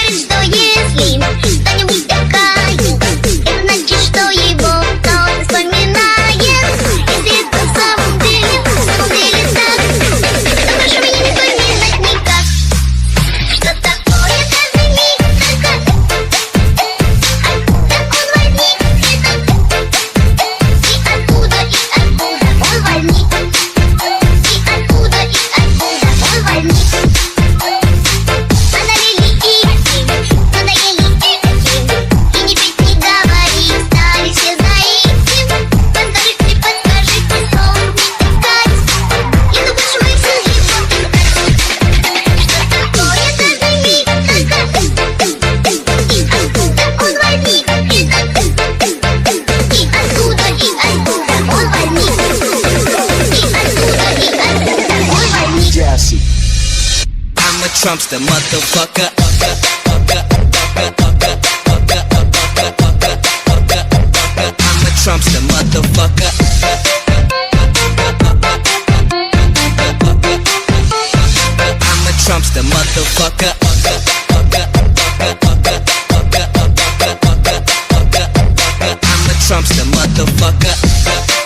скажет, что если кто-нибудь такая, это значит, что его кто-то вспоминает. Если это в самом деле так, то прошу меня не вспоминать никак. Что такое каждый миг, откуда он возник, и откуда он возник, и откуда он возник. Подарили этим, надоели этим, и не петь, не говорить, стали все за этим. Подскажите, что искать, если больше мы все не будем искать. Что такое каждый миг, и откуда он возник, и откуда он возник, Jesse. I'm a Trumpster, motherfucker. I'm a Trumpster, motherfucker. I'm a Trumpster, motherfucker. I'm a Trumpster, motherfucker.